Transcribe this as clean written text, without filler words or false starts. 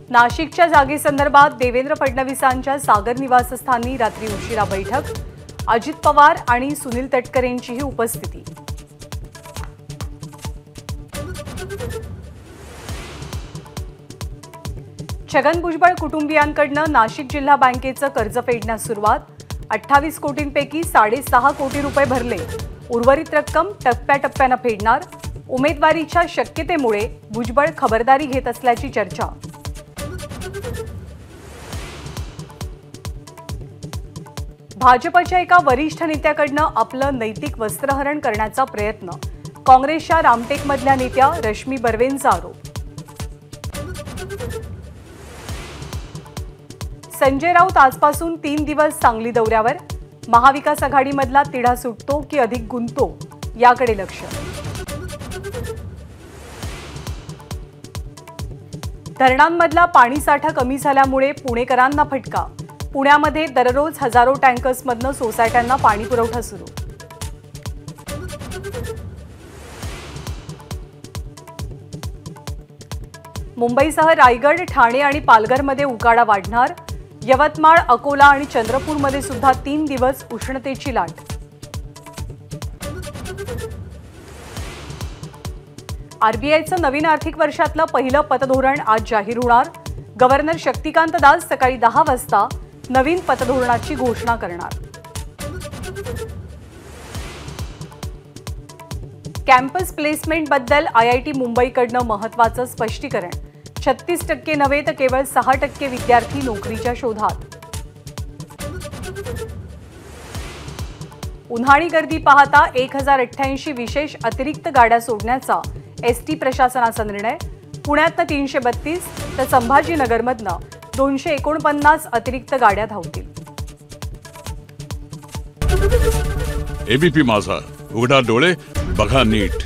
नाशिकच्या जागेसंदर्भात देवेंद्र फडणवीसांच्या सागर निवासस्थानी रात्री उशिरा बैठक, अजित पवार आणि सुनील तटकरेंचीही उपस्थिती। छगन भुजबळ कुटुंबियांकडून नाशिक जिल्हा बँकेचं कर्ज फेडण्यास सुरुवात, 28 कोटींपैकी 6.5 कोटी रुपये भरले, उर्वरित रक्कम टप्प्याटप्प्याने फेडणार। उमेदवारीच्या शक्यतेमुळे भुजबळ खबरदारी घेत असल्याची चर्चा। भाजपच्या एका वरिष्ठ नेत्याकडून आपलं नैतिक वस्त्रहरण करण्याचा प्रयत्न, काँग्रेसच्या रामटेकमधल्या नेत्या रश्मी बर्वेंचा आरोप। संजय राऊत आजपासून 3 दिवस सांगली दौऱ्यावर, महाविकास आघाडीमधला तिढा सुटतो की अधिक गुंततो याकडे लक्ष। धरणांमधला पाणीसाठा कमी झाल्यामुळे पुणेकरांना फटका, पुण्यामध्ये दररोज हजारो टँकर्समधनं सोसायट्यांना पाणी पुरवठा सुरू। मुंबईसह रायगड, ठाणे आणि पालघरमध्ये उकाडा वाढणार, यवतमाळ, अकोला आणि चंद्रपूरमध्ये सुद्धा 3 दिवस उष्णतेची लाट। आरबीआयचं नवीन आर्थिक वर्षातलं पहिलं पतधोरण आज जाहीर होणार, गव्हर्नर शक्तिकांत दास सकाळी 10 वाजता नवीन पतधोरणाची घोषणा करणार। कॅम्पस प्लेसमेंट बद्दल आयआयटी मुंबईकडून महत्त्वाचं स्पष्टीकरण, 36% नव्हे तर केवळ 6% विद्यार्थी नोकरीच्या शोधात। उन्हाळी गर्दी पाहता 1088 विशेष अतिरिक्त गाड्या सोडण्याचा एसटी प्रशासनाचा निर्णय, पुण्यातनं 332 तर संभाजीनगरमधनं 249 अतिरिक्त गाड्या धावतील। एबीपी माझा, उघडा डोळे बघा नीट।